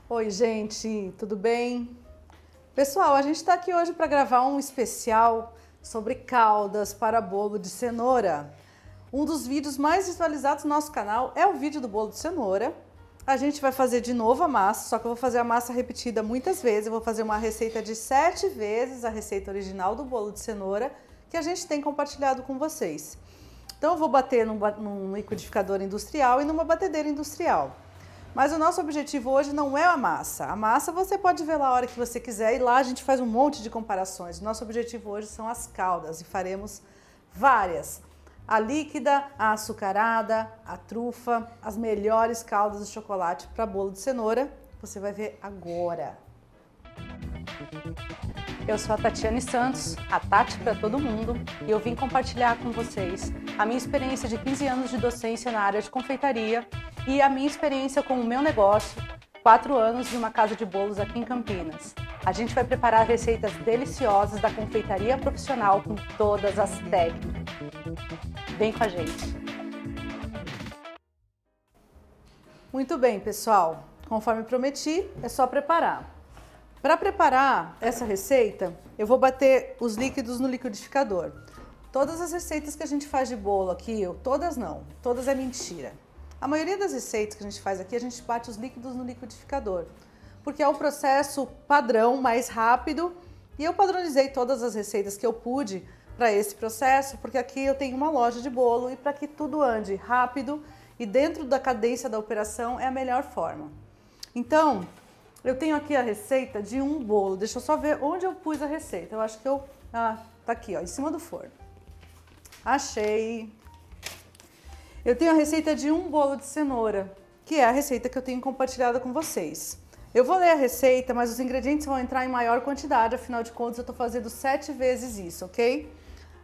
Oi, gente, tudo bem? Pessoal, a gente está aqui hoje para gravar um especial sobre caldas para bolo de cenoura. Um dos vídeos mais visualizados do nosso canal é o vídeo do bolo de cenoura. A gente vai fazer de novo a massa, só que eu vou fazer a massa repetida muitas vezes. Eu vou fazer uma receita de 7 vezes a receita original do bolo de cenoura que a gente tem compartilhado com vocês. Então eu vou bater num liquidificador industrial e numa batedeira industrial. Mas o nosso objetivo hoje não é a massa. A massa você pode ver lá a hora que você quiser e lá a gente faz um monte de comparações. O nosso objetivo hoje são as caldas e faremos várias. A líquida, a açucarada, a trufa, as melhores caldas de chocolate para bolo de cenoura. Você vai ver agora. Eu sou a Tatiane Santos, a Tati para todo mundo, e eu vim compartilhar com vocês a minha experiência de 15 anos de docência na área de confeitaria e a minha experiência com o meu negócio, 4 anos de uma casa de bolos aqui em Campinas. A gente vai preparar receitas deliciosas da confeitaria profissional com todas as técnicas. Vem com a gente! Muito bem, pessoal. Conforme prometi, é só preparar. Para preparar essa receita, eu vou bater os líquidos no liquidificador. Todas as receitas que a gente faz de bolo aqui, todas não, todas é mentira. A maioria das receitas que a gente faz aqui, a gente bate os líquidos no liquidificador, porque é o processo padrão, mais rápido, e eu padronizei todas as receitas que eu pude para esse processo, porque aqui eu tenho uma loja de bolo e para que tudo ande rápido e dentro da cadência da operação é a melhor forma. Então, eu tenho aqui a receita de um bolo. Deixa eu só ver onde eu pus a receita. Eu acho que tá aqui, ó, em cima do forno. Achei. Eu tenho a receita de um bolo de cenoura, que é a receita que eu tenho compartilhado com vocês. Eu vou ler a receita, mas os ingredientes vão entrar em maior quantidade, afinal de contas eu tô fazendo 7 vezes isso, ok?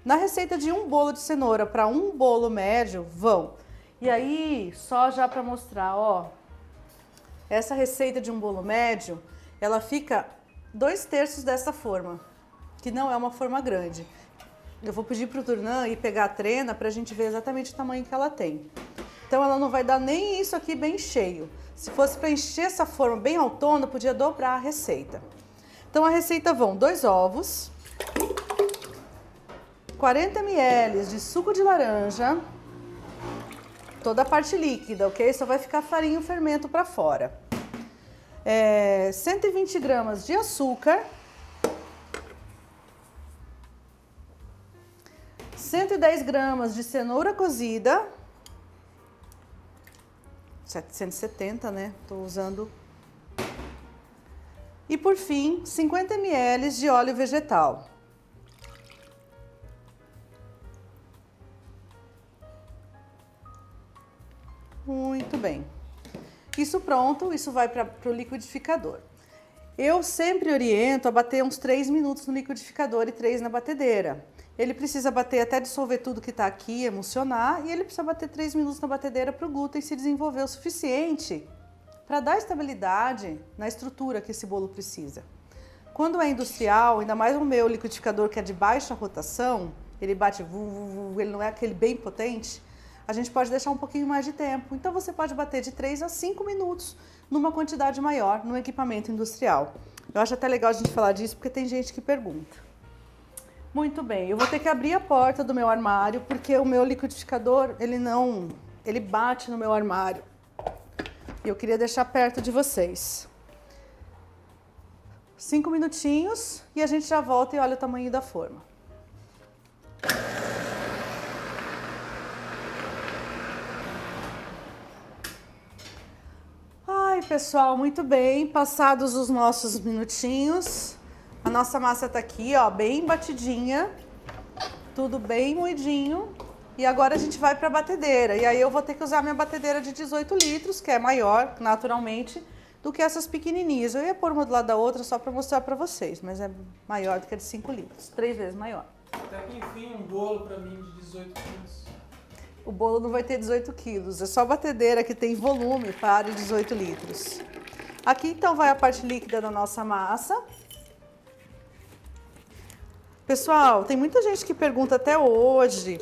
Na receita de um bolo de cenoura para um bolo médio, vão. E aí, só já para mostrar, ó. Essa receita de um bolo médio, ela fica 2/3 dessa forma, que não é uma forma grande. Eu vou pedir para o Turnan ir pegar a trena para a gente ver exatamente o tamanho que ela tem. Então ela não vai dar nem isso aqui bem cheio. Se fosse para encher essa forma bem autona, eu podia dobrar a receita. Então a receita vão 2 ovos, 40 ml de suco de laranja, toda a parte líquida, ok? Só vai ficar farinha e o fermento para fora. 120 gramas de açúcar, 110 gramas de cenoura cozida, 770, né? Tô usando. E por fim, 50 ml de óleo vegetal. Muito bem. Isso pronto, isso vai para o liquidificador. Eu sempre oriento a bater uns 3 minutos no liquidificador e 3 na batedeira. Ele precisa bater até dissolver tudo que está aqui, emulsionar, e ele precisa bater 3 minutos na batedeira para o glúten se desenvolver o suficiente para dar estabilidade na estrutura que esse bolo precisa. Quando é industrial, ainda mais o meu liquidificador que é de baixa rotação, ele bate, ele não é aquele bem potente, a gente pode deixar um pouquinho mais de tempo. Então você pode bater de 3 a 5 minutos numa quantidade maior no equipamento industrial. Eu acho até legal a gente falar disso porque tem gente que pergunta. Muito bem, eu vou ter que abrir a porta do meu armário porque o meu liquidificador, ele bate no meu armário. E eu queria deixar perto de vocês. 5 minutinhos e a gente já volta e olha o tamanho da forma. Ai, pessoal, muito bem. Passados os nossos minutinhos, a nossa massa tá aqui, ó, bem batidinha, tudo bem moidinho. E agora a gente vai para a batedeira. E aí eu vou ter que usar minha batedeira de 18 litros, que é maior, naturalmente, do que essas pequenininhas. Eu ia pôr uma do lado da outra só para mostrar para vocês, mas é maior do que a de 5 litros, 3 vezes maior. Até que enfim, um bolo para mim de 18 quilos. O bolo não vai ter 18 quilos, é só a batedeira que tem volume para 18 litros. Aqui então vai a parte líquida da nossa massa. Pessoal, tem muita gente que pergunta até hoje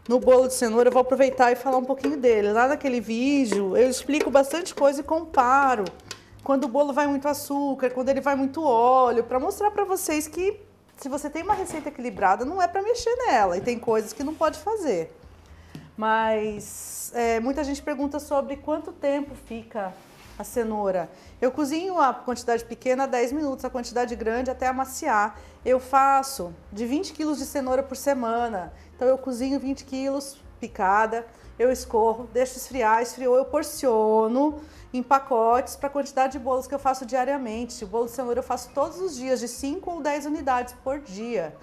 no bolo de cenoura. Eu vou aproveitar e falar um pouquinho dele. Lá naquele vídeo eu explico bastante coisa e comparo quando o bolo vai muito açúcar, quando ele vai muito óleo, para mostrar para vocês que se você tem uma receita equilibrada, não é para mexer nela e tem coisas que não pode fazer. Mas muita gente pergunta sobre quanto tempo fica a cenoura. Eu cozinho a quantidade pequena 10 minutos, a quantidade grande até amaciar. Eu faço de 20 quilos de cenoura por semana. Então eu cozinho 20 quilos picada, eu escorro, deixo esfriar, esfriou, eu porciono em pacotes para a quantidade de bolos que eu faço diariamente. O bolo de cenoura eu faço todos os dias, de 5 ou 10 unidades por dia.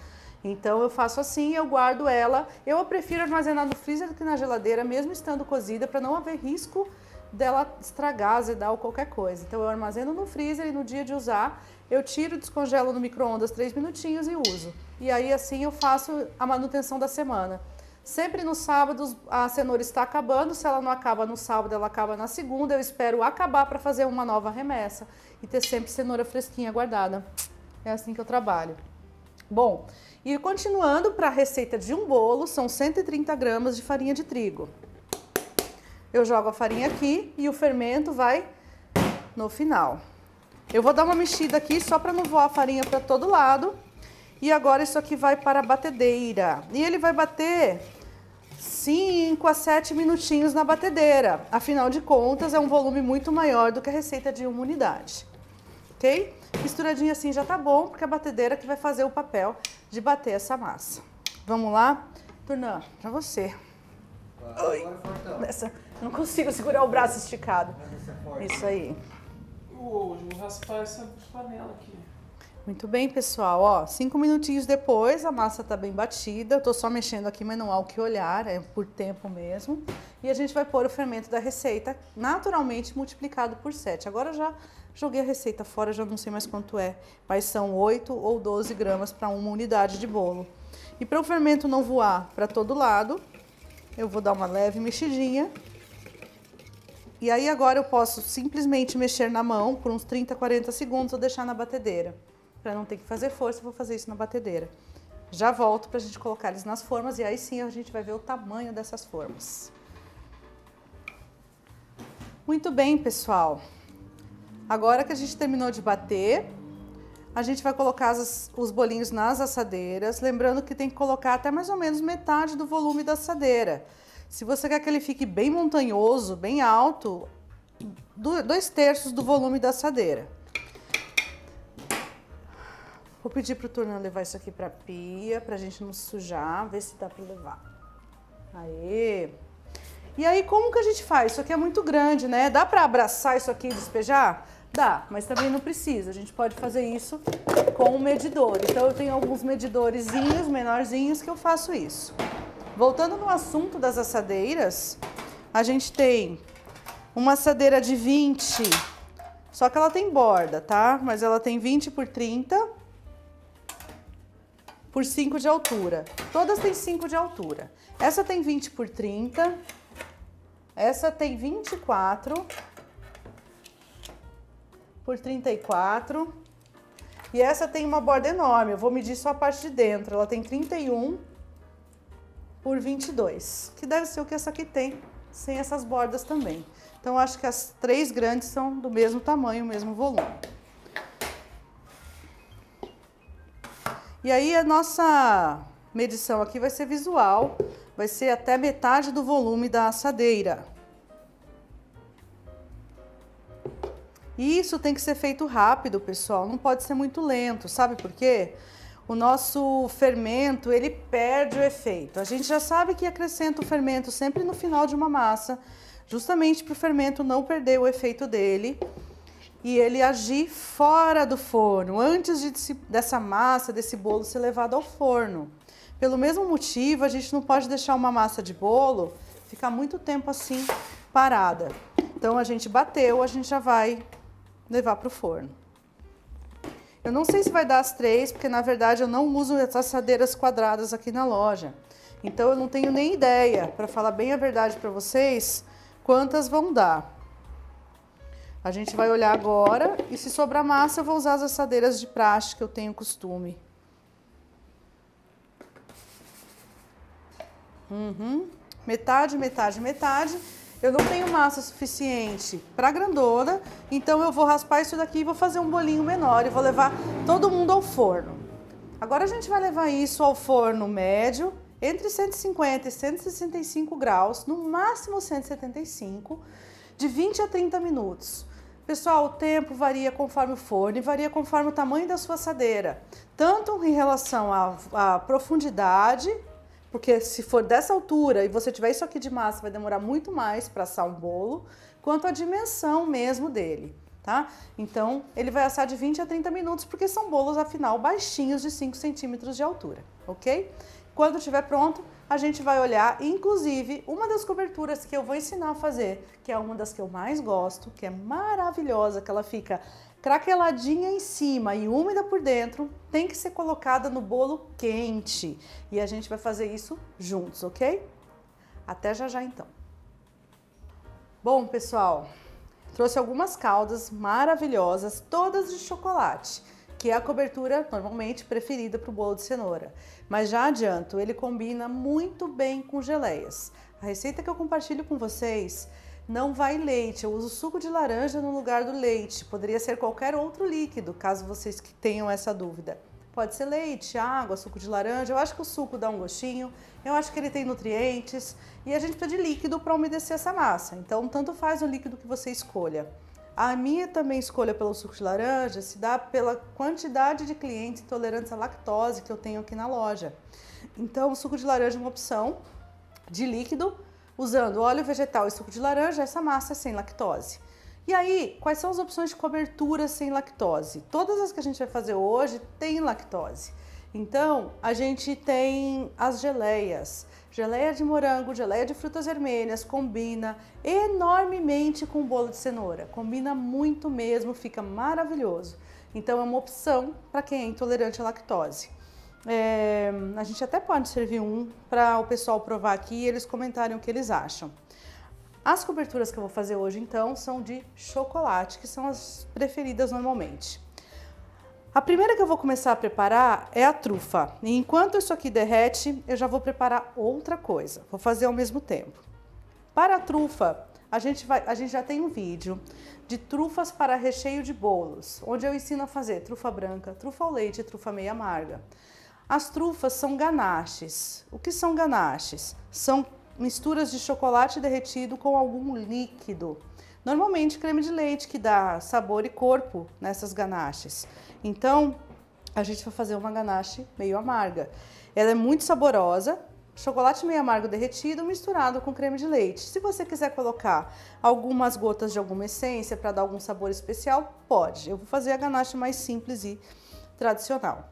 Então eu faço assim, eu guardo ela. Eu prefiro armazenar no freezer do que na geladeira, mesmo estando cozida, para não haver risco dela estragar, azedar ou qualquer coisa. Então eu armazeno no freezer e no dia de usar, eu tiro, descongelo no micro-ondas 3 minutinhos e uso. E aí assim eu faço a manutenção da semana. Sempre nos sábados a cenoura está acabando, se ela não acaba no sábado, ela acaba na segunda, eu espero acabar para fazer uma nova remessa e ter sempre cenoura fresquinha guardada. É assim que eu trabalho. Bom, e continuando para a receita de um bolo, são 130 gramas de farinha de trigo. Eu jogo a farinha aqui e o fermento vai no final. Eu vou dar uma mexida aqui só para não voar a farinha para todo lado. E agora isso aqui vai para a batedeira. E ele vai bater 5 a 7 minutinhos na batedeira. Afinal de contas, é um volume muito maior do que a receita de uma unidade. Ok? Misturadinho assim já tá bom, porque é a batedeira que vai fazer o papel de bater essa massa. Vamos lá? Turnan, pra você. Oi. Nessa, não consigo segurar o braço esticado. Isso aí. Vou raspar essa panela aqui. Muito bem, pessoal. Ó, 5 minutinhos depois, a massa tá bem batida. Eu tô só mexendo aqui, mas não há o que olhar, é por tempo mesmo. E a gente vai pôr o fermento da receita naturalmente multiplicado por 7. Agora eu já joguei a receita fora, já não sei mais quanto é, mas são 8 ou 12 gramas para uma unidade de bolo. E para o fermento não voar para todo lado, eu vou dar uma leve mexidinha. E aí agora eu posso simplesmente mexer na mão por uns 30, 40 segundos ou deixar na batedeira. Para não ter que fazer força, eu vou fazer isso na batedeira. Já volto para a gente colocar eles nas formas e aí sim a gente vai ver o tamanho dessas formas. Muito bem, pessoal. Agora que a gente terminou de bater, a gente vai colocar os bolinhos nas assadeiras. Lembrando que tem que colocar até mais ou menos metade do volume da assadeira. Se você quer que ele fique bem montanhoso, bem alto, 2/3 do volume da assadeira. Vou pedir pro Turnan levar isso aqui pra pia, pra gente não sujar, ver se dá pra levar. Aê! E aí, como que a gente faz? Isso aqui é muito grande, né? Dá pra abraçar isso aqui e despejar? Dá, mas também não precisa. A gente pode fazer isso com um medidor. Então, eu tenho alguns medidorzinhos, menorzinhos, que eu faço isso. Voltando no assunto das assadeiras, a gente tem uma assadeira de 20, só que ela tem borda, tá? Mas ela tem 20 por 30 por 5 de altura. Todas têm 5 de altura. Essa tem 20 por 30, essa tem 24 por 34 e essa tem uma borda enorme. Eu vou medir só a parte de dentro. Ela tem 31 por 22, que deve ser o que essa aqui tem, sem essas bordas também. Então, eu acho que as 3 grandes são do mesmo tamanho, mesmo volume. E aí, a nossa medição aqui vai ser visual, vai ser até metade do volume da assadeira. E isso tem que ser feito rápido, pessoal, não pode ser muito lento, sabe por quê? O nosso fermento, ele perde o efeito. A gente já sabe que acrescenta o fermento sempre no final de uma massa, justamente para o fermento não perder o efeito dele e ele agir fora do forno, antes dessa massa, desse bolo ser levado ao forno. Pelo mesmo motivo, a gente não pode deixar uma massa de bolo ficar muito tempo assim parada. Então, a gente bateu, a gente já vai levar para o forno. Eu não sei se vai dar as 3, porque na verdade eu não uso as assadeiras quadradas aqui na loja. Então eu não tenho nem ideia, para falar bem a verdade para vocês, quantas vão dar. A gente vai olhar agora e se sobrar massa eu vou usar as assadeiras de praxe que eu tenho costume. Metade, metade, metade. eu não tenho massa suficiente para grandona, então eu vou raspar isso daqui e vou fazer um bolinho menor e vou levar todo mundo ao forno. Agora a gente vai levar isso ao forno médio, entre 150 e 165 graus, no máximo 175, de 20 a 30 minutos. Pessoal, o tempo varia conforme o forno e varia conforme o tamanho da sua assadeira, tanto em relação à profundidade, porque se for dessa altura e você tiver isso aqui de massa, vai demorar muito mais para assar um bolo, quanto a dimensão mesmo dele, tá? Então, ele vai assar de 20 a 30 minutos, porque são bolos, afinal, baixinhos de 5 centímetros de altura, ok? Quando estiver pronto, a gente vai olhar, inclusive, uma das coberturas que eu vou ensinar a fazer, que é uma das que eu mais gosto, que é maravilhosa, que ela fica craqueladinha em cima e úmida por dentro, tem que ser colocada no bolo quente. E a gente vai fazer isso juntos, ok? Até já já então. Bom, pessoal, trouxe algumas caldas maravilhosas, todas de chocolate, que é a cobertura normalmente preferida para o bolo de cenoura. Mas já adianto, ele combina muito bem com geleias. A receita que eu compartilho com vocês não vai leite, eu uso suco de laranja no lugar do leite. Poderia ser qualquer outro líquido, caso vocês que tenham essa dúvida. Pode ser leite, água, suco de laranja. Eu acho que o suco dá um gostinho, eu acho que ele tem nutrientes e a gente precisa de líquido para umedecer essa massa. Então, tanto faz o líquido que você escolha. A minha também escolha pelo suco de laranja se dá pela quantidade de clientes intolerantes à lactose que eu tenho aqui na loja. Então, o suco de laranja é uma opção de líquido, usando óleo vegetal e suco de laranja, essa massa é sem lactose. E aí, quais são as opções de cobertura sem lactose? Todas as que a gente vai fazer hoje têm lactose. Então, a gente tem as geleias. Geleia de morango, geleia de frutas vermelhas, combina enormemente com o bolo de cenoura. Combina muito mesmo, fica maravilhoso. Então é uma opção para quem é intolerante à lactose. A gente até pode servir um para o pessoal provar aqui e eles comentarem o que eles acham. As coberturas que eu vou fazer hoje, então, são de chocolate, que são as preferidas normalmente. A primeira que eu vou começar a preparar é a trufa. E enquanto isso aqui derrete, eu já vou preparar outra coisa. Vou fazer ao mesmo tempo. Para a trufa, a gente já tem um vídeo de trufas para recheio de bolos, onde eu ensino a fazer trufa branca, trufa ao leite e trufa meio amarga. As trufas são ganaches. O que são ganaches? São misturas de chocolate derretido com algum líquido. Normalmente creme de leite, que dá sabor e corpo nessas ganaches. Então, a gente vai fazer uma ganache meio amarga. Ela é muito saborosa, chocolate meio amargo derretido misturado com creme de leite. Se você quiser colocar algumas gotas de alguma essência para dar algum sabor especial, pode. Eu vou fazer a ganache mais simples e tradicional.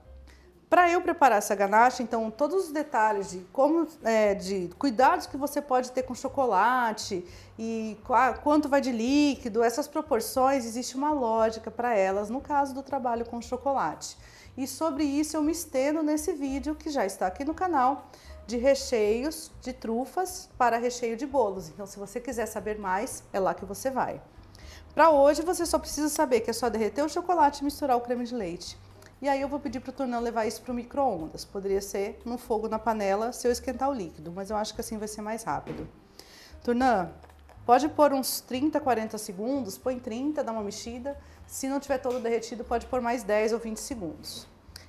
Para eu preparar essa ganache, então, todos os detalhes de cuidados que você pode ter com chocolate e quanto vai de líquido, essas proporções, existe uma lógica para elas no caso do trabalho com chocolate. E sobre isso eu me estendo nesse vídeo que já está aqui no canal de recheios de trufas para recheio de bolos. Então, se você quiser saber mais, é lá que você vai. Para hoje, você só precisa saber que é só derreter o chocolate e misturar o creme de leite. E aí eu vou pedir para o Turnão levar isso para o micro-ondas. Poderia ser no fogo na panela se eu esquentar o líquido, mas eu acho que assim vai ser mais rápido. Turnão, pode pôr uns 30, 40 segundos, põe 30, dá uma mexida. Se não tiver todo derretido, pode pôr mais 10 ou 20 segundos.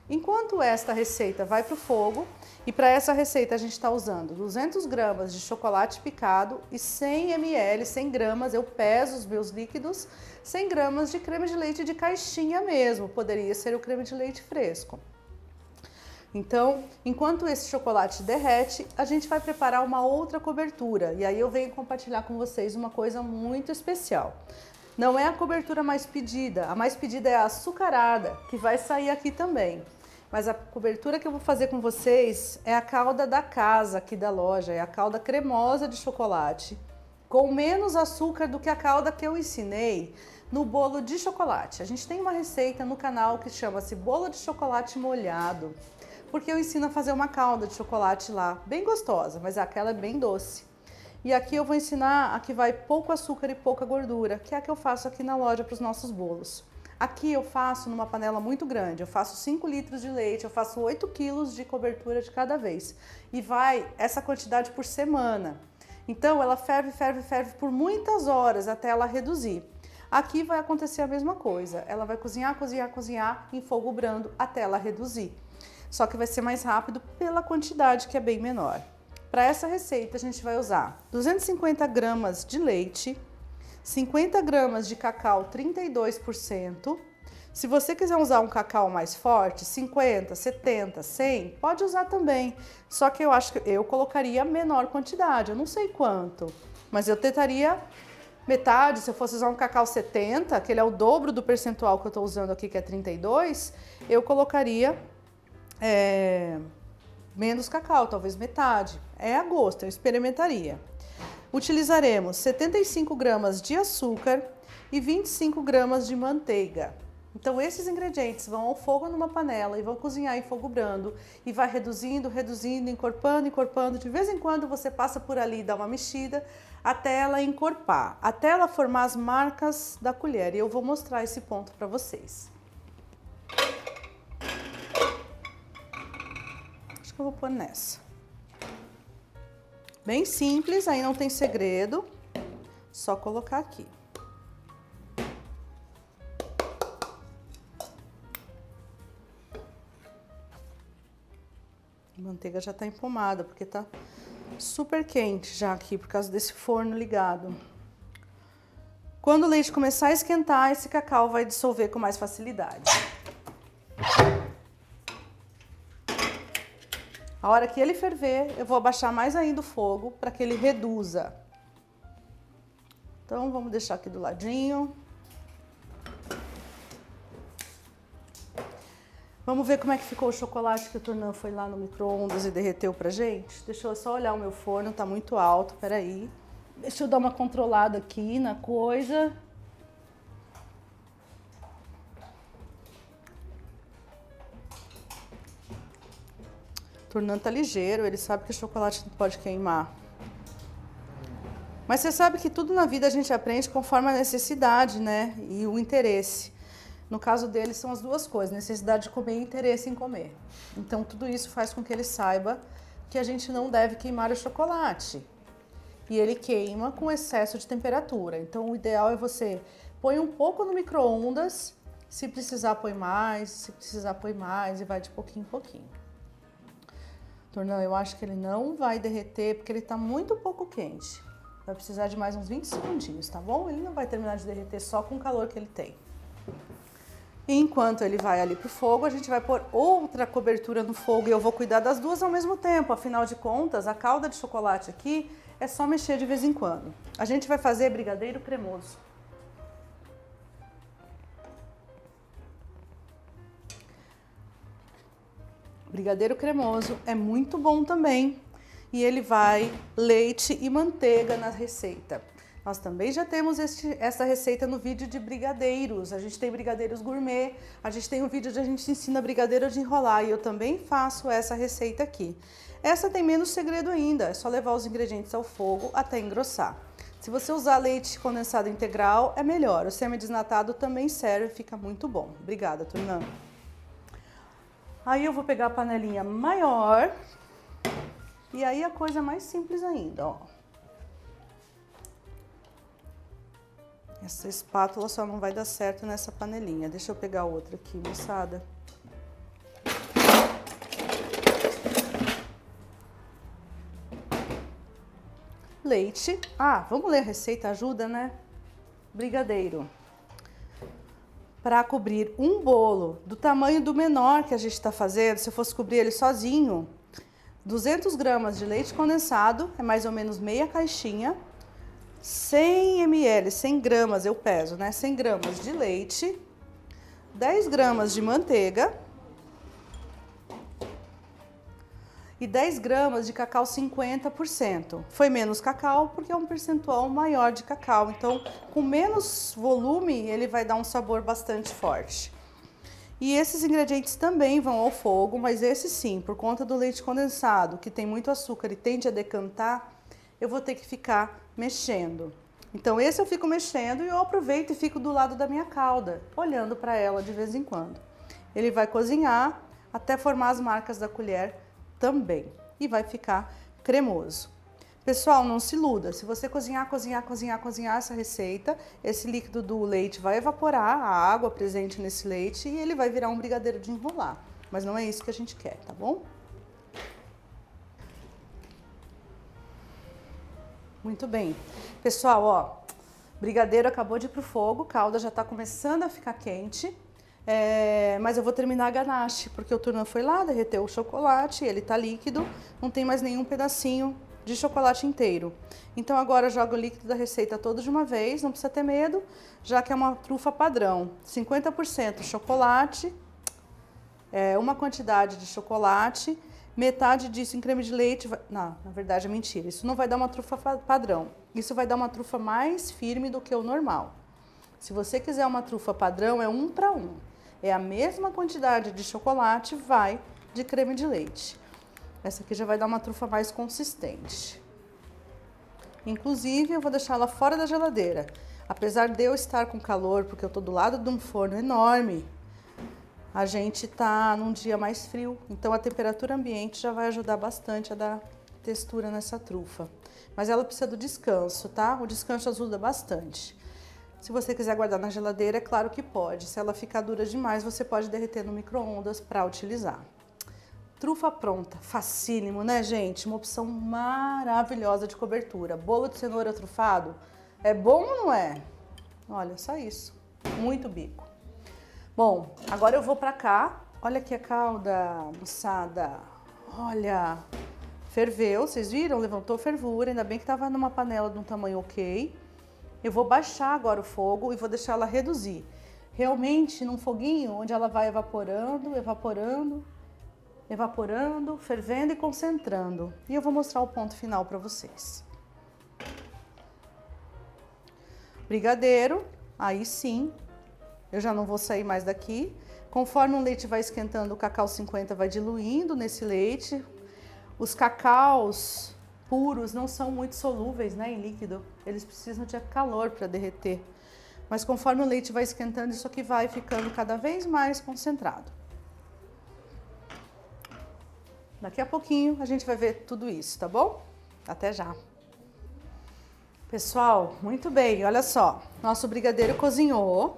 Enquanto esta receita vai para o fogo, e para essa receita a gente está usando 200 gramas de chocolate picado e 100 ml, 100 gramas, eu peso os meus líquidos, 100 gramas de creme de leite de caixinha mesmo, poderia ser o creme de leite fresco. Então, enquanto esse chocolate derrete, a gente vai preparar uma outra cobertura, e aí eu venho compartilhar com vocês uma coisa muito especial. Não é a cobertura mais pedida, a mais pedida é a açucarada, que vai sair aqui também. Mas a cobertura que eu vou fazer com vocês é a calda da casa aqui da loja, é a calda cremosa de chocolate, com menos açúcar do que a calda que eu ensinei no bolo de chocolate. A gente tem uma receita no canal que chama-se bolo de chocolate molhado, porque eu ensino a fazer uma calda de chocolate lá, bem gostosa, mas aquela é bem doce. E aqui eu vou ensinar a que vai pouco açúcar e pouca gordura, que é a que eu faço aqui na loja para os nossos bolos. Aqui eu faço numa panela muito grande, eu faço 5 litros de leite, eu faço 8 quilos de cobertura de cada vez. E vai essa quantidade por semana. Então ela ferve, ferve, ferve por muitas horas até ela reduzir. Aqui vai acontecer a mesma coisa, ela vai cozinhar, cozinhar, cozinhar em fogo brando até ela reduzir. Só que vai ser mais rápido pela quantidade que é bem menor. Para essa receita a gente vai usar 250 gramas de leite, 50 gramas de cacau 32%. Se você quiser usar um cacau mais forte, 50, 70, 100, pode usar também. Só que eu acho que eu colocaria menor quantidade, eu não sei quanto, mas eu tentaria metade. Se eu fosse usar um cacau 70, que ele é o dobro do percentual que eu estou usando aqui, que é 32, eu colocaria menos cacau, talvez metade. É a gosto, eu experimentaria. Utilizaremos 75 gramas de açúcar e 25 gramas de manteiga. Então esses ingredientes vão ao fogo numa panela e vão cozinhar em fogo brando e vai reduzindo, reduzindo, encorpando, encorpando. De vez em quando você passa por ali e dá uma mexida até ela encorpar, até ela formar as marcas da colher. E eu vou mostrar esse ponto para vocês. Acho que eu vou pôr nessa. Bem simples, aí não tem segredo, só colocar aqui. A manteiga já tá empomada, porque tá super quente já aqui, por causa desse forno ligado. Quando o leite começar a esquentar, esse cacau vai dissolver com mais facilidade. A hora que ele ferver, eu vou abaixar mais ainda o fogo para que ele reduza. Então, vamos deixar aqui do ladinho. Vamos ver como é que ficou o chocolate que o Turnan foi lá no micro-ondas e derreteu pra gente? Deixa eu só olhar o meu forno, tá muito alto, peraí. Deixa eu dar uma controlada aqui na coisa. O Turnan tá ligeiro, ele sabe que o chocolate não pode queimar. Mas você sabe que tudo na vida a gente aprende conforme a necessidade, né? E o interesse. No caso dele são as duas coisas, necessidade de comer e interesse em comer. Então tudo isso faz com que ele saiba que a gente não deve queimar o chocolate. E ele queima com excesso de temperatura. Então o ideal é você põe um pouco no micro-ondas, se precisar põe mais, se precisar põe mais e vai de pouquinho em pouquinho. Turnan, eu acho que ele não vai derreter porque ele tá muito pouco quente. Vai precisar de mais uns 20 segundinhos, tá bom? Ele não vai terminar de derreter só com o calor que ele tem. E enquanto ele vai ali pro fogo, a gente vai pôr outra cobertura no fogo e eu vou cuidar das duas ao mesmo tempo. Afinal de contas, a calda de chocolate aqui é só mexer de vez em quando. A gente vai fazer brigadeiro cremoso. Brigadeiro cremoso é muito bom também. E ele vai leite e manteiga na receita. Nós também já temos essa receita no vídeo de brigadeiros. A gente tem brigadeiros gourmet, a gente tem um vídeo onde a gente ensina brigadeiro de enrolar e eu também faço essa receita aqui. Essa tem menos segredo ainda, é só levar os ingredientes ao fogo até engrossar. Se você usar leite condensado integral, é melhor. O semi-desnatado também serve, fica muito bom. Obrigada, Turnan. Aí eu vou pegar a panelinha maior e aí a coisa é mais simples ainda, ó. Essa espátula só não vai dar certo nessa panelinha. Deixa eu pegar outra aqui, moçada. Leite. Ah, vamos ler a receita, ajuda, né? Brigadeiro. Para cobrir um bolo do tamanho do menor que a gente está fazendo, se eu fosse cobrir ele sozinho, 200 gramas de leite condensado, é mais ou menos meia caixinha. 100 ml, 100 gramas eu peso, né? 100 gramas de leite, 10 gramas de manteiga e 10 gramas de cacau 50%. Foi menos cacau porque é um percentual maior de cacau, então com menos volume ele vai dar um sabor bastante forte. E esses ingredientes também vão ao fogo, mas esse sim, por conta do leite condensado, que tem muito açúcar e tende a decantar, eu vou ter que ficar mexendo. Então esse eu fico mexendo e eu aproveito e fico do lado da minha calda, olhando para ela de vez em quando. Ele vai cozinhar até formar as marcas da colher também e vai ficar cremoso. Pessoal, não se iluda. Se você cozinhar essa receita, esse líquido do leite vai evaporar, a água presente nesse leite, e ele vai virar um brigadeiro de enrolar. Mas não é isso que a gente quer, tá bom? Muito bem. Pessoal, ó, brigadeiro acabou de ir pro fogo, calda já tá começando a ficar quente. Mas eu vou terminar a ganache, porque o Turnã foi lá, derreteu o chocolate, ele tá líquido, não tem mais nenhum pedacinho de chocolate inteiro. Então agora eu jogo o líquido da receita todo de uma vez, não precisa ter medo, já que é uma trufa padrão. 50% chocolate, uma quantidade de chocolate, metade disso em creme de leite. Não, na verdade é mentira, isso não vai dar uma trufa padrão, isso vai dar uma trufa mais firme do que o normal. Se você quiser uma trufa padrão, é 1 para 1. É a mesma quantidade de chocolate, vai de creme de leite. Essa aqui já vai dar uma trufa mais consistente. Inclusive, eu vou deixar ela fora da geladeira. Apesar de eu estar com calor, porque eu tô do lado de um forno enorme, a gente tá num dia mais frio. Então, a temperatura ambiente já vai ajudar bastante a dar textura nessa trufa. Mas ela precisa do descanso, tá? O descanso ajuda bastante. Se você quiser guardar na geladeira, é claro que pode. Se ela ficar dura demais, você pode derreter no micro-ondas para utilizar. Trufa pronta, facílimo, né, gente? Uma opção maravilhosa de cobertura. Bolo de cenoura trufado, é bom ou não é? Olha, só isso. Muito bico. Bom, agora eu vou para cá. Olha aqui a calda, moçada. Olha, ferveu, vocês viram? Levantou fervura, ainda bem que estava numa panela de um tamanho ok. Eu vou baixar agora o fogo e vou deixar ela reduzir. Realmente num foguinho onde ela vai evaporando, fervendo e concentrando. E eu vou mostrar o ponto final para vocês. Brigadeiro, aí sim, eu já não vou sair mais daqui. Conforme o leite vai esquentando, o cacau 50 vai diluindo nesse leite. Os cacaus puros não são muito solúveis, né, em líquido. Eles precisam de calor para derreter. Mas conforme o leite vai esquentando, isso aqui vai ficando cada vez mais concentrado. Daqui a pouquinho a gente vai ver tudo isso, tá bom? Até já. Pessoal, muito bem, olha só. Nosso brigadeiro cozinhou.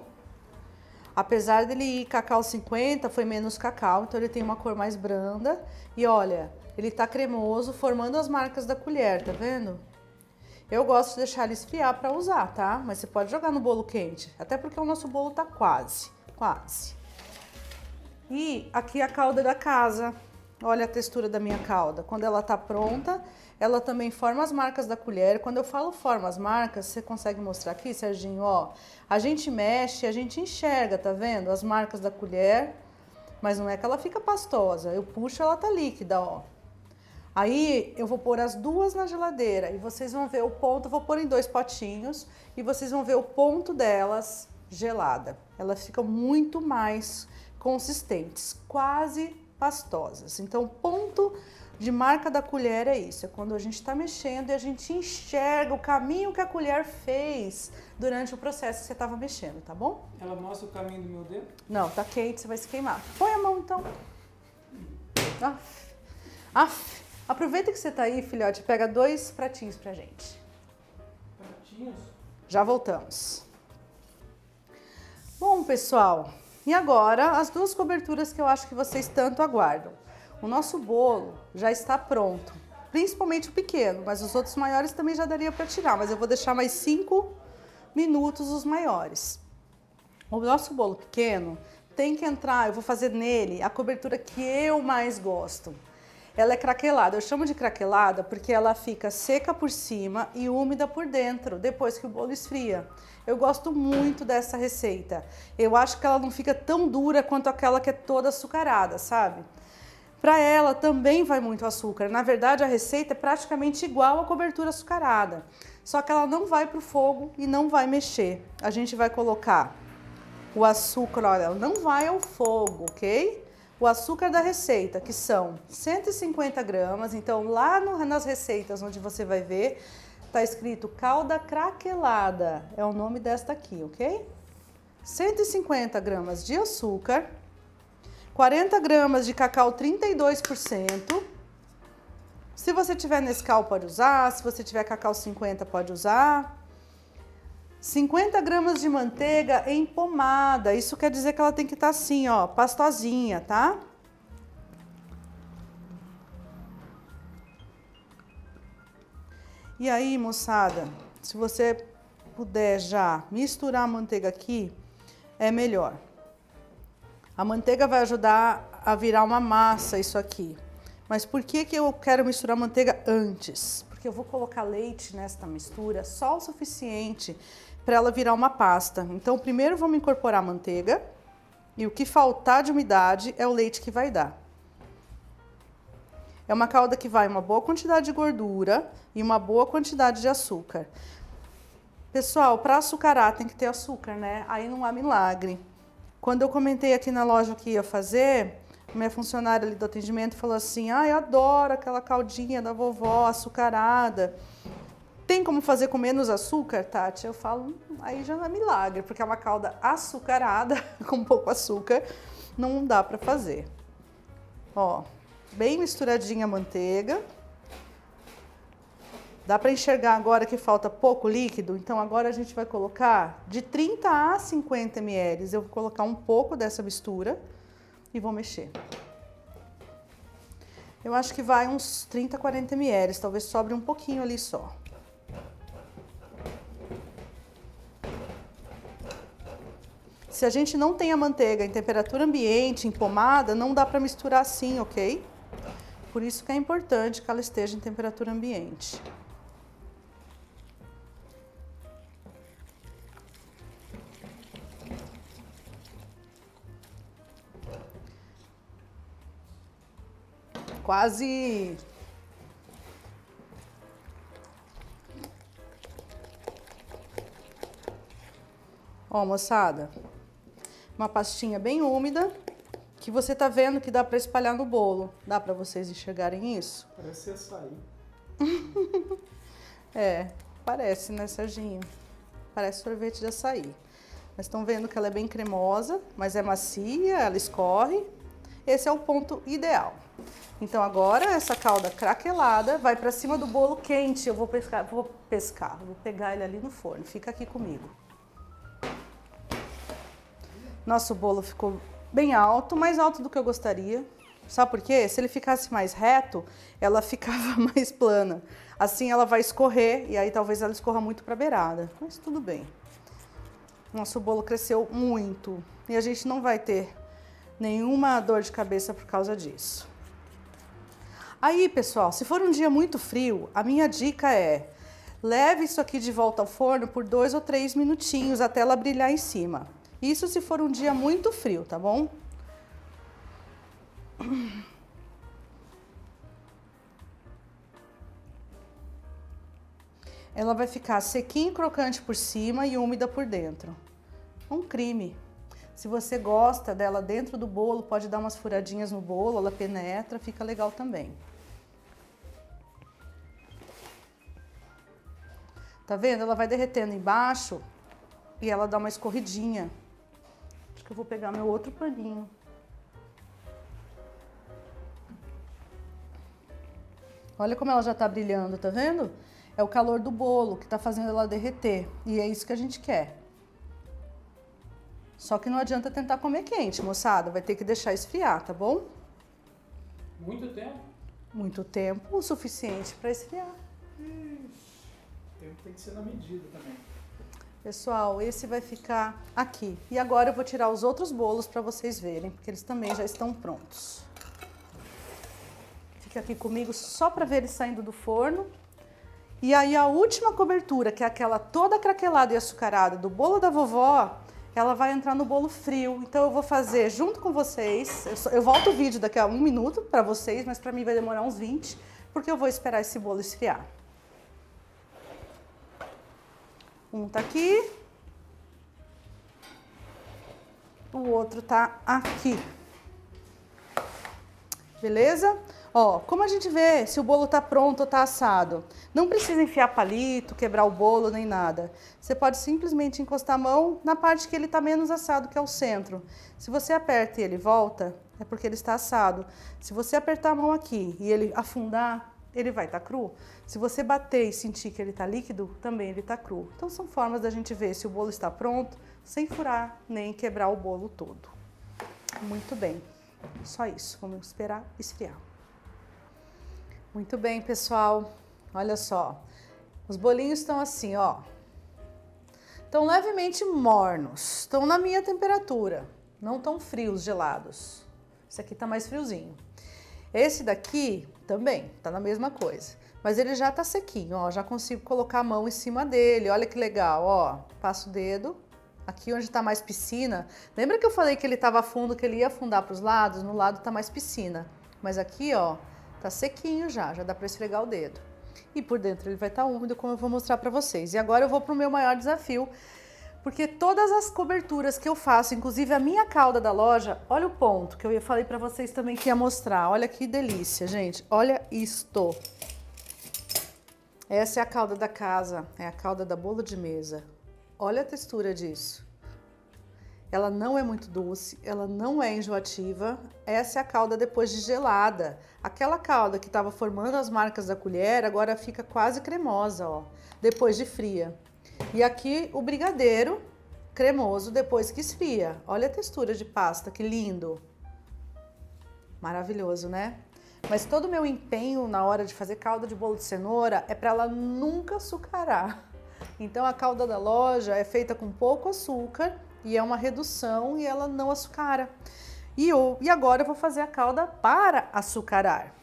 Apesar dele ir cacau 50, foi menos cacau, então ele tem uma cor mais branda. E olha, ele tá cremoso, formando as marcas da colher, tá vendo? Eu gosto de deixar ele esfriar para usar, tá? Mas você pode jogar no bolo quente, até porque o nosso bolo tá quase. E aqui a calda da casa. Olha a textura da minha calda. Quando ela tá pronta, ela também forma as marcas da colher. Quando eu falo forma as marcas, você consegue mostrar aqui, Serginho, ó. A gente mexe, a gente enxerga, tá vendo? As marcas da colher, mas não é que ela fica pastosa. Eu puxo, ela tá líquida, ó. Aí eu vou pôr as duas na geladeira e vocês vão ver o ponto, eu vou pôr em 2 potinhos e vocês vão ver o ponto delas gelada. Elas ficam muito mais consistentes, quase pastosas. Então, o ponto de marca da colher é isso, é quando a gente está mexendo e a gente enxerga o caminho que a colher fez durante o processo que você estava mexendo, tá bom? Ela mostra o caminho do meu dedo? Não, tá quente, você vai se queimar. Põe a mão então. Aff. Aproveita que você tá aí, filhote, pega 2 pratinhos pra gente. Pratinhos? Já voltamos. Bom, pessoal, e agora as 2 coberturas que eu acho que vocês tanto aguardam. O nosso bolo já está pronto, principalmente o pequeno, mas os outros maiores também já daria para tirar, mas eu vou deixar mais 5 minutos os maiores. O nosso bolo pequeno tem que entrar, eu vou fazer nele a cobertura que eu mais gosto. Ela é craquelada, eu chamo de craquelada porque ela fica seca por cima e úmida por dentro, depois que o bolo esfria. Eu gosto muito dessa receita. Eu acho que ela não fica tão dura quanto aquela que é toda açucarada, sabe? Para ela também vai muito açúcar. Na verdade, a receita é praticamente igual à cobertura açucarada. Só que ela não vai para o fogo e não vai mexer. A gente vai colocar o açúcar, olha, ela não vai ao fogo, ok? O açúcar da receita, que são 150 gramas. Então, lá nas receitas onde você vai ver, tá escrito calda craquelada. É o nome desta aqui, ok? 150 gramas de açúcar. 40 gramas de cacau 32%, Se você tiver Nescau, pode usar. Se você tiver Cacau 50, pode usar. 50 gramas de manteiga em pomada. Isso quer dizer que ela tem que estar assim, ó, pastosinha, tá? E aí, moçada, se você puder já misturar a manteiga aqui, é melhor. A manteiga vai ajudar a virar uma massa isso aqui. Mas por que que eu quero misturar a manteiga antes? Porque eu vou colocar leite nesta mistura só o suficiente para ela virar uma pasta. Então, primeiro vamos incorporar a manteiga e o que faltar de umidade é o leite que vai dar. É uma calda que vai uma boa quantidade de gordura e uma boa quantidade de açúcar. Pessoal, para açucarar tem que ter açúcar, né? Aí não há milagre. Quando eu comentei aqui na loja o que ia fazer, minha funcionária ali do atendimento falou assim: eu adoro aquela caldinha da vovó açucarada. Tem como fazer com menos açúcar, Tati? Eu falo, aí já não é milagre, porque é uma calda açucarada com pouco açúcar, não dá para fazer. Ó, bem misturadinha a manteiga. Dá para enxergar agora que falta pouco líquido, então agora a gente vai colocar de 30 a 50 ml. Eu vou colocar um pouco dessa mistura e vou mexer. Eu acho que vai uns 30, 40 ml, talvez sobre um pouquinho ali só. Se a gente não tem a manteiga em temperatura ambiente, em pomada, não dá para misturar assim, ok? Por isso que é importante que ela esteja em temperatura ambiente. Quase... Ó, moçada, uma pastinha bem úmida, que você tá vendo que dá para espalhar no bolo. Dá para vocês enxergarem isso? Parece açaí. É, parece, né, Serginho? Parece sorvete de açaí. Mas estão vendo que ela é bem cremosa, mas é macia, ela escorre. Esse é o ponto ideal. Então agora essa calda craquelada vai para cima do bolo quente. Eu vou pegar ele ali no forno. Fica aqui comigo. Nosso bolo ficou bem alto, mais alto do que eu gostaria. Sabe por quê? Se ele ficasse mais reto, ela ficava mais plana. Assim ela vai escorrer e aí talvez ela escorra muito para a beirada. Mas tudo bem. Nosso bolo cresceu muito e a gente não vai ter nenhuma dor de cabeça por causa disso. Aí, pessoal, se for um dia muito frio, a minha dica é: leve isso aqui de volta ao forno por 2 ou 3 minutinhos até ela brilhar em cima. Isso se for um dia muito frio, tá bom? Ela vai ficar sequinha e crocante por cima e úmida por dentro. Um crime. Se você gosta dela dentro do bolo, pode dar umas furadinhas no bolo, ela penetra, fica legal também. Tá vendo? Ela vai derretendo embaixo e ela dá uma escorridinha. Acho que eu vou pegar meu outro paninho. Olha como ela já tá brilhando, tá vendo? É o calor do bolo que tá fazendo ela derreter. E é isso que a gente quer. Só que não adianta tentar comer quente, moçada. Vai ter que deixar esfriar, tá bom? Muito tempo? Muito tempo, o suficiente para esfriar. O tempo tem que ser na medida também. Pessoal, esse vai ficar aqui. E agora eu vou tirar os outros bolos para vocês verem, porque eles também já estão prontos. Fica aqui comigo só para ver eles saindo do forno. E aí a última cobertura, que é aquela toda craquelada e açucarada do bolo da vovó, ela vai entrar no bolo frio. Então eu vou fazer junto com vocês. Eu volto o vídeo daqui a 1 minuto para vocês, mas para mim vai demorar uns 20, porque eu vou esperar esse bolo esfriar. Um tá aqui. O outro tá aqui. Beleza? Ó, como a gente vê se o bolo tá pronto ou tá assado? Não precisa enfiar palito, quebrar o bolo, nem nada. Você pode simplesmente encostar a mão na parte que ele tá menos assado, que é o centro. Se você aperta e ele volta, é porque ele está assado. Se você apertar a mão aqui e ele afundar, ele vai estar cru. Se você bater e sentir que ele está líquido, também ele está cru. Então são formas da gente ver se o bolo está pronto, sem furar nem quebrar o bolo todo. Muito bem, só isso, vamos esperar esfriar. Muito bem, pessoal, olha só, os bolinhos estão assim, ó, estão levemente mornos, estão na minha temperatura, não estão frios, gelados. Esse aqui tá mais friozinho. Esse daqui também tá na mesma coisa, mas ele já tá sequinho, ó, já consigo colocar a mão em cima dele, olha que legal, ó, passo o dedo. Aqui onde tá mais piscina, lembra que eu falei que ele tava fundo, que ele ia afundar para os lados? No lado tá mais piscina, mas aqui, ó, tá sequinho já dá para esfregar o dedo. E por dentro ele vai estar úmido, como eu vou mostrar para vocês. E agora eu vou pro meu maior desafio, porque todas as coberturas que eu faço, inclusive a minha calda da loja, olha o ponto que eu falei para vocês também que ia mostrar. Olha que delícia, gente. Olha isto. Essa é a calda da casa, é a calda da bolo de mesa. Olha a textura disso. Ela não é muito doce, ela não é enjoativa. Essa é a calda depois de gelada. Aquela calda que estava formando as marcas da colher, agora fica quase cremosa, ó, depois de fria. E aqui o brigadeiro cremoso depois que esfria. Olha a textura de pasta, que lindo. Maravilhoso, né? Mas todo o meu empenho na hora de fazer calda de bolo de cenoura é para ela nunca açucarar. Então a calda da loja é feita com pouco açúcar e é uma redução e ela não açucara. E agora eu vou fazer a calda para açucarar.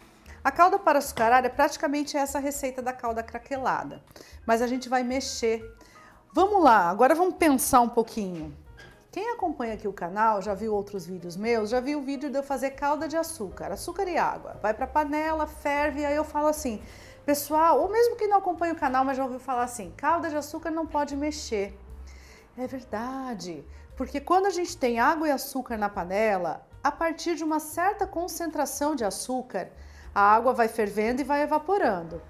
A calda para açucarar é praticamente essa receita da calda craquelada, mas a gente vai mexer. Vamos lá, agora vamos pensar um pouquinho. Quem acompanha aqui o canal, já viu outros vídeos meus, já viu o vídeo de eu fazer calda de açúcar, açúcar e água. Vai para a panela, ferve, e aí eu falo assim, pessoal, ou mesmo quem não acompanha o canal, mas já ouviu falar assim, calda de açúcar não pode mexer. É verdade, porque quando a gente tem água e açúcar na panela, a partir de uma certa concentração de açúcar, a água vai fervendo e vai evaporando.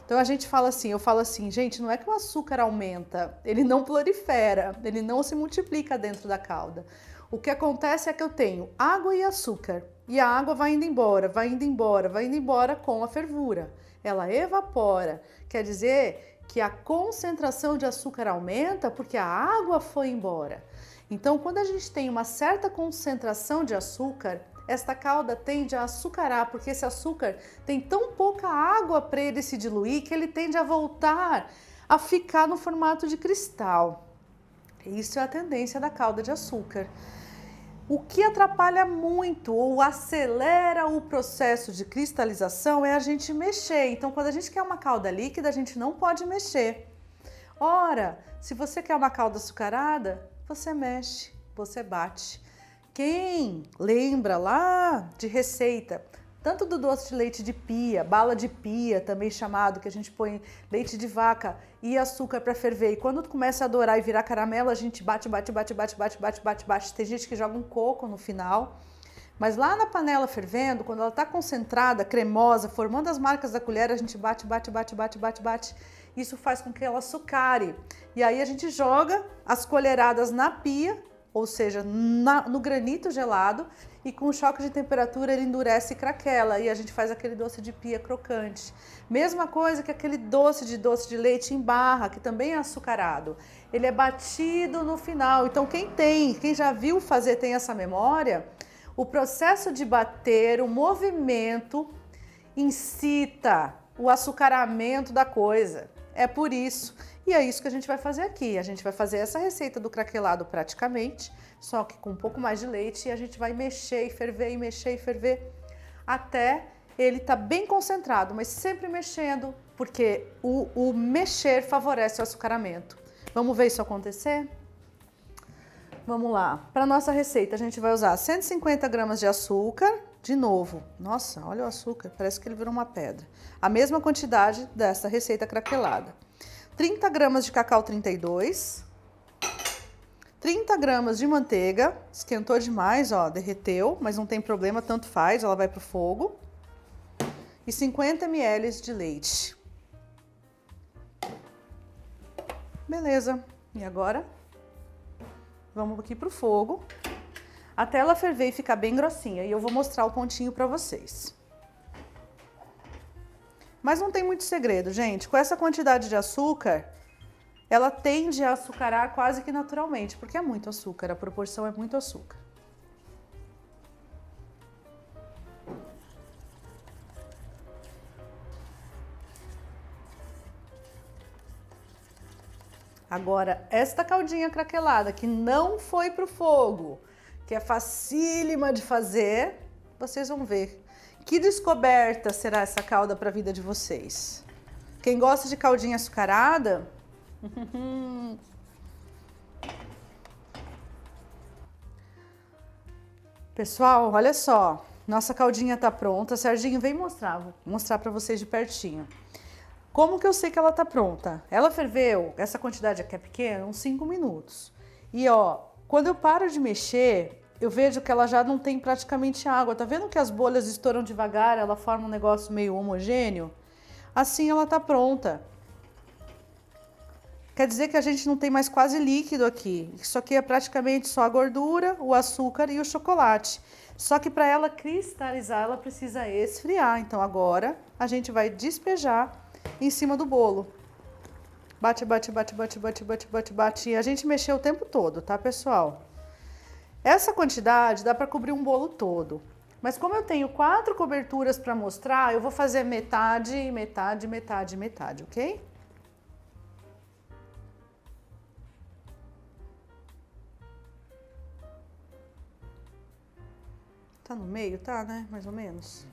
Então a gente fala assim, eu falo assim, gente, não é que o açúcar aumenta, ele não prolifera, ele não se multiplica dentro da calda. O que acontece é que eu tenho água e açúcar, e a água vai indo embora, vai indo embora, vai indo embora com a fervura. Ela evapora, quer dizer que a concentração de açúcar aumenta porque a água foi embora. Então, quando a gente tem uma certa concentração de açúcar, esta calda tende a açucarar, porque esse açúcar tem tão pouca água para ele se diluir que ele tende a voltar a ficar no formato de cristal. Isso é a tendência da calda de açúcar. O que atrapalha muito ou acelera o processo de cristalização é a gente mexer. Então, quando a gente quer uma calda líquida, a gente não pode mexer. Ora, se você quer uma calda açucarada, você mexe, você bate. Quem lembra lá de receita, tanto do doce de leite de pia, bala de pia, também chamado, que a gente põe leite de vaca e açúcar para ferver. E quando começa a dourar e virar caramelo, a gente bate, bate, bate, bate, bate, bate, bate, bate. Tem gente que joga um coco no final. Mas lá na panela fervendo, quando ela está concentrada, cremosa, formando as marcas da colher, a gente bate, bate, bate, bate, bate, bate. Isso faz com que ela açucare. E aí a gente joga as colheradas na pia, ou seja, no granito gelado, e com o choque de temperatura ele endurece e craquela, e a gente faz aquele doce de pia crocante. Mesma coisa que aquele doce de leite em barra, que também é açucarado. Ele é batido no final. Então quem já viu fazer, tem essa memória, o processo de bater, o movimento incita o açucaramento da coisa. É por isso. E é isso que a gente vai fazer aqui. A gente vai fazer essa receita do craquelado praticamente, só que com um pouco mais de leite, e a gente vai mexer e ferver, e mexer e ferver, até ele estar bem concentrado, mas sempre mexendo, porque o mexer favorece o açucaramento. Vamos ver isso acontecer? Vamos lá. Para nossa receita, a gente vai usar 150 gramas de açúcar, de novo. Nossa, olha o açúcar, parece que ele virou uma pedra. A mesma quantidade dessa receita craquelada. 30 gramas de cacau 32, 30 gramas de manteiga, esquentou demais, ó, derreteu, mas não tem problema, tanto faz, ela vai pro fogo. E 50 ml de leite. Beleza, e agora vamos aqui pro fogo, até ela ferver e ficar bem grossinha, e eu vou mostrar o pontinho para vocês. Mas não tem muito segredo, gente. Com essa quantidade de açúcar, ela tende a açucarar quase que naturalmente, porque é muito açúcar, a proporção é muito açúcar. Agora, esta caldinha craquelada que não foi pro fogo, que é facílima de fazer, vocês vão ver. Que descoberta será essa calda para a vida de vocês? Quem gosta de caldinha açucarada... Pessoal, olha só. Nossa caldinha tá pronta. Serginho, vem mostrar. Vou mostrar para vocês de pertinho. Como que eu sei que ela tá pronta? Ela ferveu, essa quantidade aqui é pequena, uns 5 minutos. E ó, quando eu paro de mexer, eu vejo que ela já não tem praticamente água. Tá vendo que as bolhas estouram devagar, ela forma um negócio meio homogêneo? Assim ela tá pronta. Quer dizer que a gente não tem mais quase líquido aqui. Isso aqui é praticamente só a gordura, o açúcar e o chocolate. Só que para ela cristalizar, ela precisa esfriar. Então agora a gente vai despejar em cima do bolo. Bate, bate, bate, bate, bate, bate, bate, bate. E a gente mexeu o tempo todo, tá, pessoal? Essa quantidade dá para cobrir um bolo todo. Mas como eu tenho 4 coberturas para mostrar, eu vou fazer metade, metade, metade, metade, ok? Tá no meio, tá, né? Mais ou menos.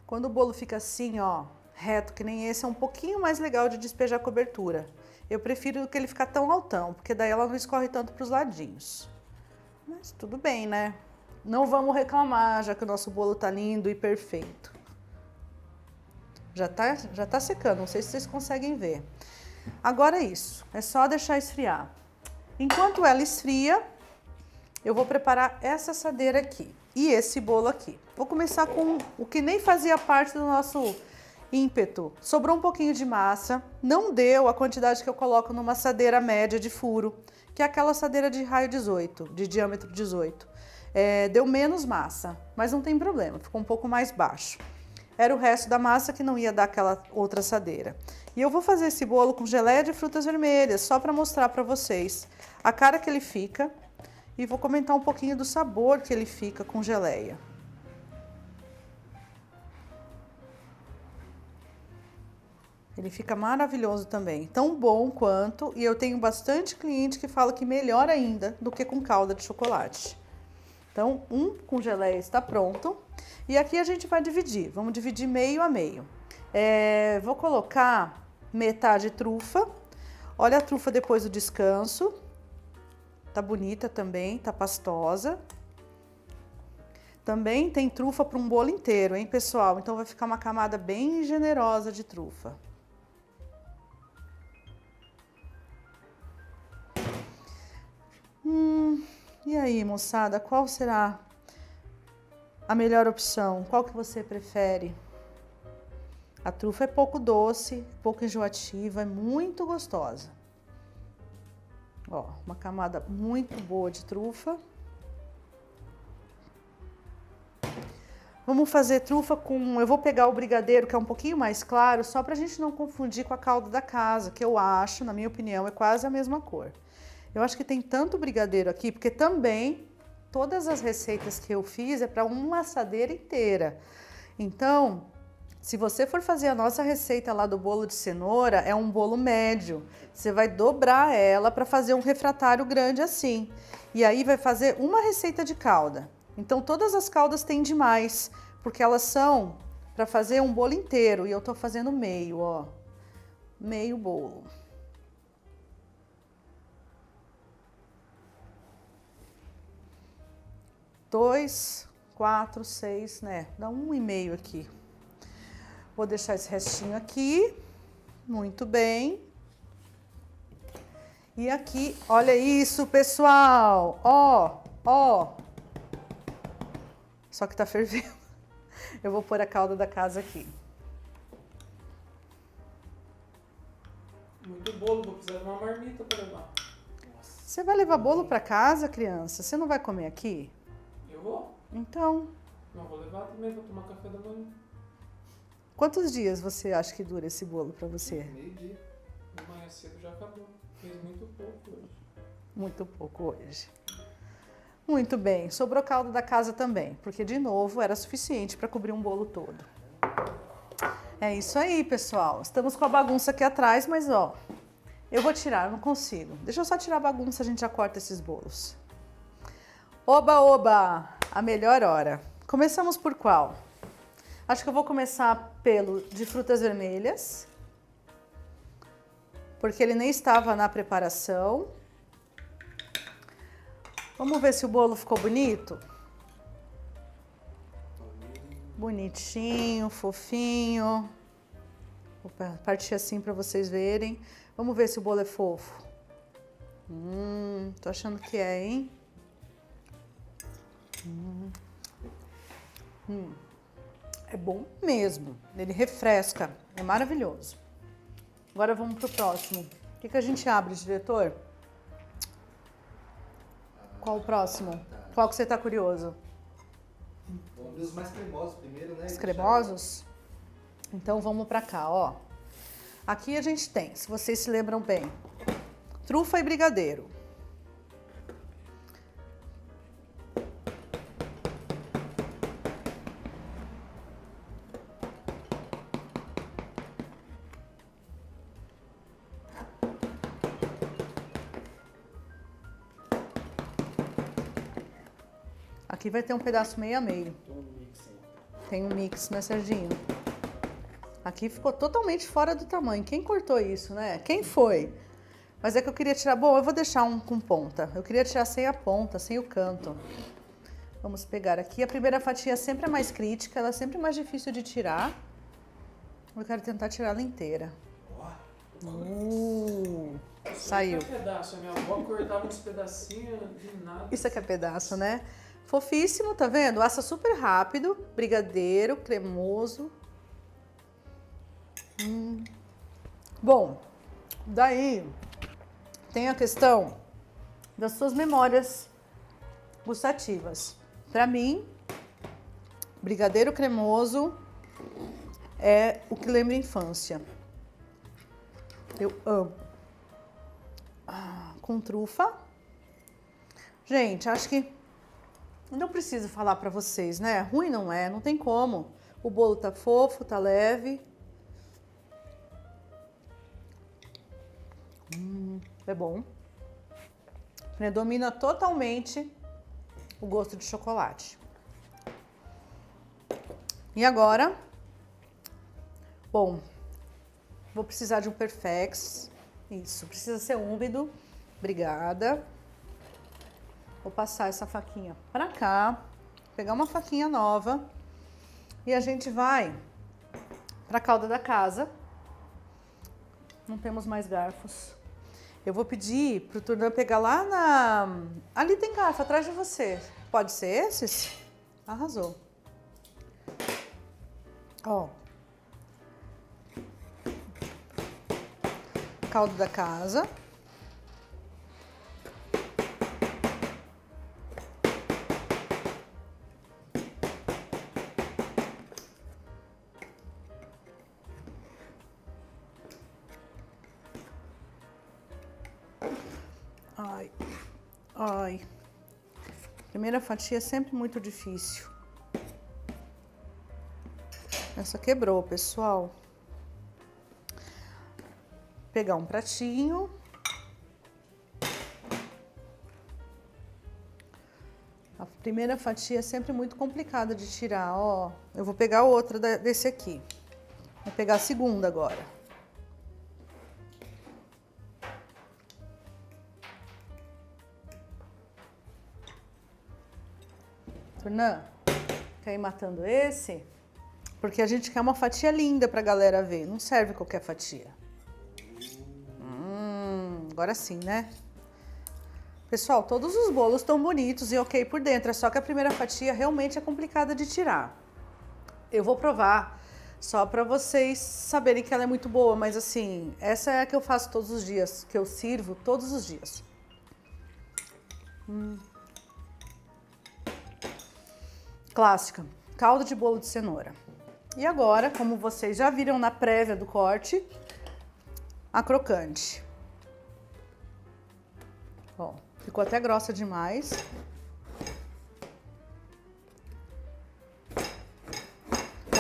Quando o bolo fica assim, ó, reto que nem esse, é um pouquinho mais legal de despejar a cobertura. Eu prefiro que ele ficar tão altão, porque daí ela não escorre tanto para os ladinhos. Mas tudo bem, né? Não vamos reclamar, já que o nosso bolo tá lindo e perfeito. Já tá secando, não sei se vocês conseguem ver. Agora é isso, é só deixar esfriar. Enquanto ela esfria, eu vou preparar essa assadeira aqui e esse bolo aqui. Vou começar com o que nem fazia parte do nosso ímpeto. Sobrou um pouquinho de massa, não deu a quantidade que eu coloco numa assadeira média de furo, que é aquela assadeira de raio 18, de diâmetro 18. Deu menos massa, mas não tem problema, ficou um pouco mais baixo. Era o resto da massa que não ia dar aquela outra assadeira. E eu vou fazer esse bolo com geleia de frutas vermelhas, só para mostrar para vocês a cara que ele fica. E vou comentar um pouquinho do sabor que ele fica com geleia. Ele fica maravilhoso também, tão bom quanto, e eu tenho bastante cliente que fala que melhor ainda do que com calda de chocolate. Então, um com geleia está pronto. E aqui a gente vai dividir, vamos dividir meio a meio. Vou colocar metade trufa. Olha a trufa depois do descanso. Tá bonita também, tá pastosa. Também tem trufa para um bolo inteiro, hein, pessoal? Então vai ficar uma camada bem generosa de trufa. E aí, moçada, qual será a melhor opção? Qual que você prefere? A trufa é pouco doce, pouco enjoativa, é muito gostosa. Ó, uma camada muito boa de trufa. Vamos fazer trufa com... Eu vou pegar o brigadeiro, que é um pouquinho mais claro, só pra gente não confundir com a calda da casa, que eu acho, na minha opinião, é quase a mesma cor. Eu acho que tem tanto brigadeiro aqui, porque também todas as receitas que eu fiz é para uma assadeira inteira. Então, se você for fazer a nossa receita lá do bolo de cenoura, é um bolo médio. Você vai dobrar ela para fazer um refratário grande assim. E aí vai fazer uma receita de calda. Então todas as caldas têm demais, porque elas são para fazer um bolo inteiro. E eu tô fazendo meio, ó. Meio bolo. Dois, 4, 6, né? Dá 1,5 aqui. Vou deixar esse restinho aqui. Muito bem. E aqui, olha isso, pessoal. Ó, ó. Só que tá fervendo. Eu vou pôr a calda da casa aqui. Muito bolo, vou precisar de uma marmita para levar. Você vai levar bolo para casa, criança? Você não vai comer aqui? Eu vou. Então, Não vou levar também, vou tomar café da manhã. Quantos dias você acha que dura esse bolo para você? Meio-dia. Amanhã cedo já acabou. Fez muito pouco hoje. Muito pouco hoje. Muito bem. Sobrou caldo da casa também, porque de novo era suficiente para cobrir um bolo todo. É isso aí, pessoal. Estamos com a bagunça aqui atrás, mas ó, eu vou tirar, eu não consigo. Deixa eu só tirar a bagunça, a gente já corta esses bolos. Oba, oba! A melhor hora. Começamos por qual? Acho que eu vou começar pelo de frutas vermelhas, porque ele nem estava na preparação. Vamos ver se o bolo ficou bonito? Bonitinho, fofinho. Vou partir assim para vocês verem. Vamos ver se o bolo é fofo. Tô achando que é, hein? É bom mesmo. Ele refresca. É maravilhoso. Agora vamos pro próximo. O que a gente abre, diretor? Qual o próximo? Qual que você tá curioso? Vamos ver os mais cremosos primeiro, né? Os cremosos? Então vamos pra cá, ó. Aqui a gente tem, se vocês se lembram bem, trufa e brigadeiro. Aqui vai ter um pedaço meio a meio. Tem um mix, né, Serginho? Aqui ficou totalmente fora do tamanho. Quem cortou isso, né? Quem foi? Mas é que eu queria tirar... Bom, eu vou deixar um com ponta. Eu queria tirar sem a ponta, sem o canto. Vamos pegar aqui. A primeira fatia sempre é mais crítica, ela é sempre mais difícil de tirar. Eu quero tentar tirar ela inteira. Saiu. Isso é pedaço. A minha avó cortava uns pedacinhos de nada. Isso aqui é pedaço, né? Fofíssimo, tá vendo? Assa super rápido. Brigadeiro, cremoso. Bom, daí tem a questão das suas memórias gustativas. Para mim, brigadeiro cremoso é o que lembra a infância. Eu amo. Com trufa. Gente, acho que não preciso falar para vocês, né? Ruim não é, não tem como. O bolo tá fofo, tá leve. É bom. Predomina totalmente o gosto de chocolate. E agora, bom, vou precisar de um Perfex. Isso, precisa ser úmido. Obrigada. Vou passar essa faquinha pra cá, pegar uma faquinha nova e a gente vai pra calda da casa. Não temos mais garfos. Eu vou pedir pro Turnã pegar lá na... Ali tem garfo, atrás de você. Pode ser esses? Arrasou. Ó. Caldo da casa. Ai, ai. Primeira fatia é sempre muito difícil. Essa quebrou, pessoal. Pegar um pratinho. A primeira fatia é sempre muito complicada de tirar, ó. Eu vou pegar outra desse aqui. Vou pegar a segunda agora. Turnã, quer ir matando esse? Porque a gente quer uma fatia linda pra galera ver. Não serve qualquer fatia. Agora sim, né? Pessoal, todos os bolos estão bonitos e ok por dentro. É só que a primeira fatia realmente é complicada de tirar. Eu vou provar só pra vocês saberem que ela é muito boa. Mas assim, essa é a que eu faço todos os dias. Que eu sirvo todos os dias. Clássica. Caldo de bolo de cenoura. E agora, como vocês já viram na prévia do corte, a crocante. Ó, ficou até grossa demais.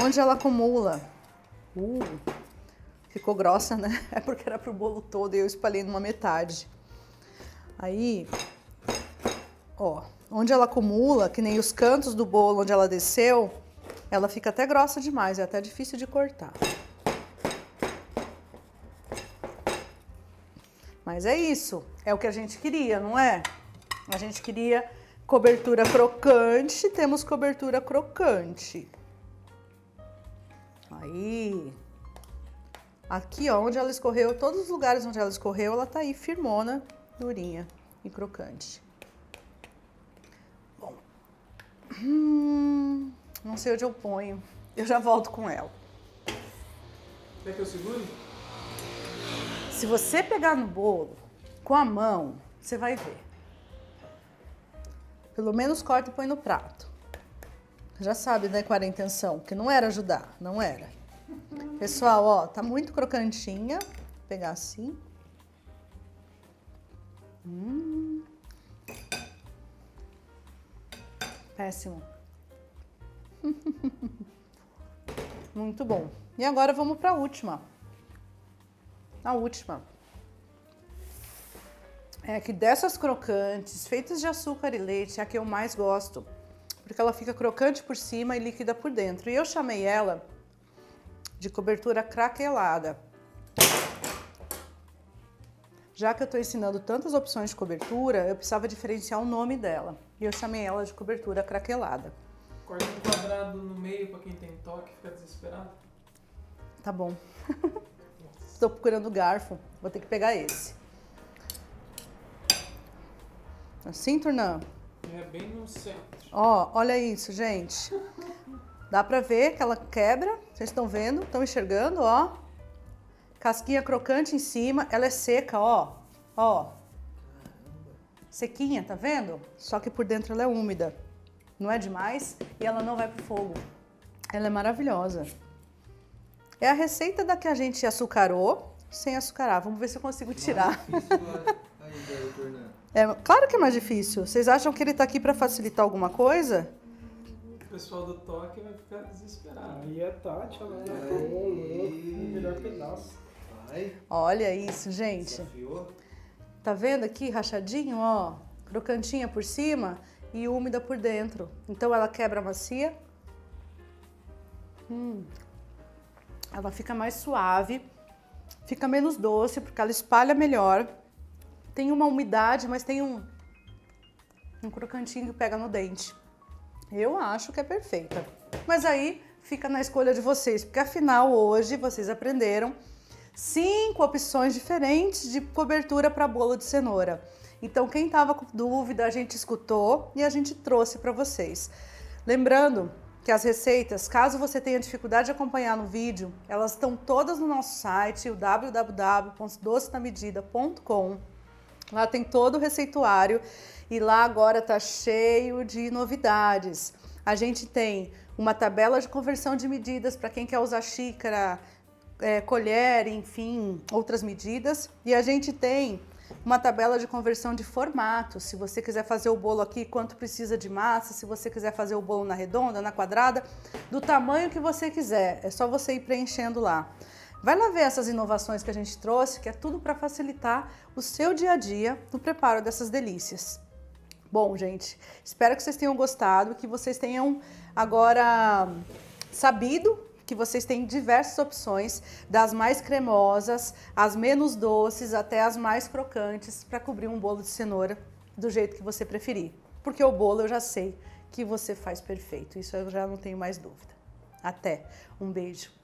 Onde ela acumula? Ficou grossa, né? É porque era pro bolo todo e eu espalhei numa metade. Aí, ó, onde ela acumula, que nem os cantos do bolo onde ela desceu, ela fica até grossa demais, é até difícil de cortar. Mas é isso, é o que a gente queria, não é? A gente queria cobertura crocante, temos cobertura crocante. Aí, aqui ó, onde ela escorreu, todos os lugares onde ela escorreu, ela tá aí firmona, durinha e crocante. Bom, não sei onde eu ponho, eu já volto com ela. Quer que eu segure? Se você pegar no bolo com a mão, você vai ver. Pelo menos corta e põe no prato. Já sabe, né, qual era a intenção, que não era ajudar, não era. Pessoal, ó, tá muito crocantinha. Vou pegar assim. Péssimo. Muito bom. E agora vamos para a última. A última. É que dessas crocantes, feitas de açúcar e leite, é a que eu mais gosto. Porque ela fica crocante por cima e líquida por dentro. E eu chamei ela de cobertura craquelada. Já que eu estou ensinando tantas opções de cobertura, eu precisava diferenciar o nome dela. E eu chamei ela de cobertura craquelada. Corta um quadrado no meio pra quem tem toque e fica desesperado. Tá bom. Estou procurando o garfo, vou ter que pegar esse. Assim, Turnã? É bem no centro. Ó, olha isso, gente. Dá pra ver que ela quebra, vocês estão vendo, estão enxergando, ó. Casquinha crocante em cima, ela é seca, ó. Ó. Sequinha, tá vendo? Só que por dentro ela é úmida. Não é demais e ela não vai pro fogo. Ela é maravilhosa. É a receita da que a gente açucarou, sem açucarar. Vamos ver se eu consigo tirar. É, claro que é mais difícil. Vocês acham que ele tá aqui pra facilitar alguma coisa? O pessoal do toque vai ficar desesperado. Aí é Tati, ela o melhor pedaço. Vai. Olha isso, gente. Desafiou. Tá vendo aqui, rachadinho, ó? Crocantinha por cima e úmida por dentro. Então ela quebra macia. Ela fica mais suave, fica menos doce, porque ela espalha melhor. Tem uma umidade, mas tem um crocantinho que pega no dente. Eu acho que é perfeita. Mas aí fica na escolha de vocês, porque afinal hoje vocês aprenderam 5 opções diferentes de cobertura para bolo de cenoura. Então quem estava com dúvida, a gente escutou e a gente trouxe para vocês. Lembrando que as receitas, caso você tenha dificuldade de acompanhar no vídeo, elas estão todas no nosso site, o www.docenamedida.com. Lá tem todo o receituário e lá agora tá cheio de novidades. A gente tem uma tabela de conversão de medidas para quem quer usar xícara, colher, enfim, outras medidas. E a gente tem uma tabela de conversão de formato. Se você quiser fazer o bolo aqui, quanto precisa de massa, se você quiser fazer o bolo na redonda, na quadrada, do tamanho que você quiser. É só você ir preenchendo lá. Vai lá ver essas inovações que a gente trouxe, que é tudo para facilitar o seu dia a dia no preparo dessas delícias. Bom, gente, espero que vocês tenham gostado, que vocês tenham agora sabido que vocês têm diversas opções, das mais cremosas, as menos doces, até as mais crocantes, para cobrir um bolo de cenoura do jeito que você preferir. Porque o bolo eu já sei que você faz perfeito, isso eu já não tenho mais dúvida. Até, um beijo.